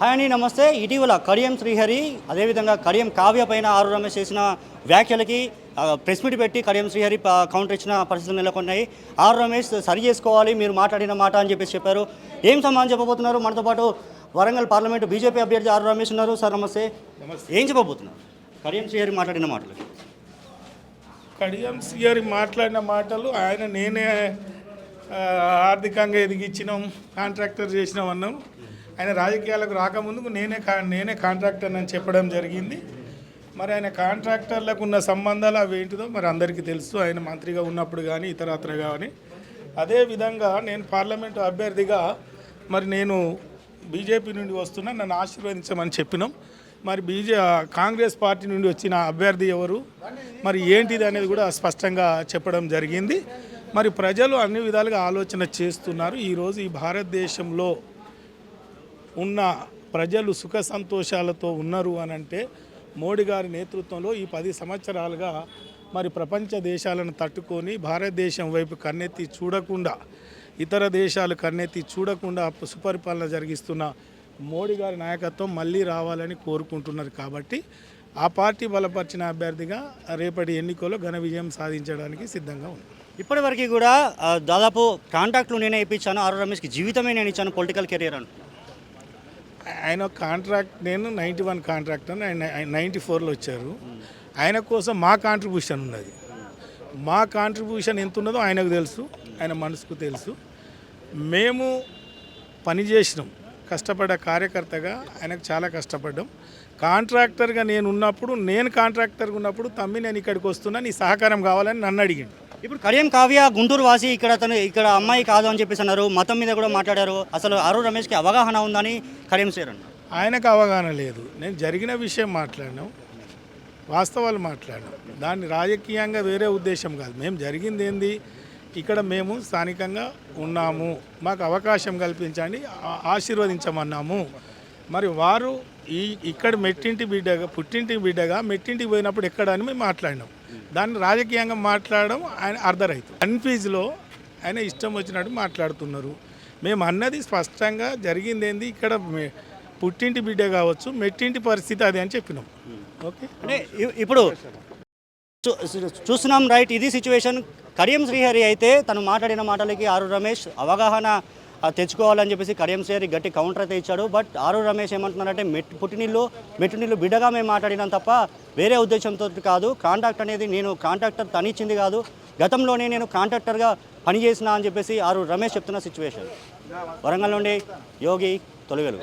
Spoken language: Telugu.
హాయ్ అండి, నమస్తే. ఇటీవల కడియం శ్రీహరి అదేవిధంగా కడియం కావ్య పైన ఆరు రమేష్ చేసిన వ్యాఖ్యలకి ప్రెస్ మీట్ పెట్టి కడియం శ్రీహరి కౌంటర్ ఇచ్చిన పరిస్థితులు నెలకొన్నాయి. ఆరు రమేష్ సరి చేసుకోవాలి మీరు మాట్లాడిన మాట అని చెప్పారు. ఏం సమాధానం చెప్పబోతున్నారు? మనతో పాటు వరంగల్ పార్లమెంటు బీజేపీ అభ్యర్థి ఆరు రమేష్ ఉన్నారు. సార్ నమస్తే. ఏం చెప్పబోతున్నారు కడియం శ్రీహరి మాట్లాడిన మాటలు? కడియం శ్రీహరి మాట్లాడిన మాటలు ఆయన నేనే ఆర్థికంగా ఎదిగించినాం, కాంట్రాక్టర్ చేసినాం అన్నాం. ఆయన రాజకీయాలకు రాకముందుకు నేనే కాంట్రాక్టర్ అని చెప్పడం జరిగింది. మరి ఆయన కాంట్రాక్టర్లకు ఉన్న సంబంధాలు అవి ఏంటిదో మరి అందరికీ తెలుసు. ఆయన మంత్రిగా ఉన్నప్పుడు కానీ ఇతరత్ర కానీ. అదేవిధంగా నేను పార్లమెంటు అభ్యర్థిగా మరి నేను బీజేపీ నుండి వస్తున్నా, నన్ను ఆశీర్వదించమని చెప్పినాం. మరి కాంగ్రెస్ పార్టీ నుండి వచ్చిన అభ్యర్థి ఎవరు, మరి ఏంటిది అనేది కూడా స్పష్టంగా చెప్పడం జరిగింది. మరి ప్రజలు అన్ని విధాలుగా ఆలోచన చేస్తున్నారు. ఈరోజు ఈ భారతదేశంలో ఉన్న ప్రజలు సుఖ సంతోషాలతో ఉన్నారు అని అంటే మోడీ గారి నేతృత్వంలో ఈ 10 సంవత్సరాలుగా మరి ప్రపంచ దేశాలను తట్టుకొని భారతదేశం వైపు కన్నెత్తి చూడకుండా, ఇతర దేశాలు కన్నెత్తి చూడకుండా సుపరిపాలన జరిగిస్తున్న మోడీ గారి నాయకత్వం మళ్ళీ రావాలని కోరుకుంటున్నారు. కాబట్టి ఆ పార్టీ బలపరిచిన అభ్యర్థిగా రేపటి ఎన్నికల్లో ఘన విజయం సాధించడానికి సిద్ధంగా ఉంది. ఇప్పటివరకు కూడా దాదాపు కాంట్రాక్ట్లు నేనే ఇప్పించాను, ఆరు రమేష్కి జీవితమే నేను ఇచ్చాను పొలిటికల్ కెరీర్ అని. ఆయన కాంట్రాక్ట్, నేను 91 కాంట్రాక్ట్ అని ఆయన 94లో వచ్చారు. ఆయన కోసం మా కాంట్రిబ్యూషన్ ఉన్నది. మా కాంట్రిబ్యూషన్ ఎంత ఉన్నదో ఆయనకు తెలుసు, ఆయన మనసుకు తెలుసు. మేము పనిచేసినాం, కష్టపడ్డ కార్యకర్తగా ఆయనకు చాలా కష్టపడ్డాం. కాంట్రాక్టర్గా నేను కాంట్రాక్టర్గా ఉన్నప్పుడు తమ్మి నేను ఇక్కడికి వస్తున్నా, నీ సహకారం కావాలని నన్ను అడిగిండు. ఇప్పుడు కడియం కావ్య గుంటూరు వాసి, ఇక్కడ అమ్మాయి కాదు అని చెప్పేసి అన్నారు. మతం మీద కూడా మాట్లాడారు. అసలు ఆరు రమేష్కి అవగాహన ఉందని కడియం శ్రీహరి అన్నారు. ఆయనకు అవగాహన లేదు. నేను జరిగిన విషయం మాట్లాడినాం, వాస్తవాలు మాట్లాడినాం. దాన్ని రాజకీయంగా వేరే ఉద్దేశం కాదు. మేము జరిగింది ఏంది, ఇక్కడ మేము స్థానికంగా ఉన్నాము, మాకు అవకాశం కల్పించండి, ఆశీర్వదించమన్నాము. మరి వారు ఇక్కడ పుట్టింటి బిడ్డగా మెట్టింటికి పోయినప్పుడు ఎక్కడ అని మేము మాట్లాడినాం. దాన్ని రాజకీయంగా మాట్లాడడం ఆయన అర్ధరైతు. కన్ఫ్యూజ్లో ఆయన ఇష్టం వచ్చినట్టు మాట్లాడుతున్నారు. మేము అన్నది స్పష్టంగా జరిగింది ఏంది, ఇక్కడ పుట్టింటి బిడ్డ కావచ్చు, మెట్టింటి పరిస్థితి అది అని చెప్పినాం. ఓకే, అంటే ఇప్పుడు చూస్తున్నాం రైట్, ఇది సిచ్యువేషన్. కడియం శ్రీహరి అయితే తను మాట్లాడిన మాటలకి ఆరు రమేష్ అవగాహన తెచ్చుకోవాలని చెప్పేసి కడియం శ్రీహరి గట్టి కౌంటర్ అయితే ఇచ్చాడు. బట్ ఆరు రమేష్ ఏమంటున్నారంటే మెట్టినిల్లు బిడ్డగా మేము మాట్లాడినాం తప్ప వేరే ఉద్దేశంతో కాదు. కాంట్రాక్ట్ అనేది నేను కాంట్రాక్టర్ తనిచ్చింది కాదు, గతంలోనే నేను కాంట్రాక్టర్గా పనిచేసిన అని చెప్పేసి ఆరు రమేష్ చెప్తున్న సిచ్యువేషన్. వరంగల్ నుండి యోగి తొలివెలు.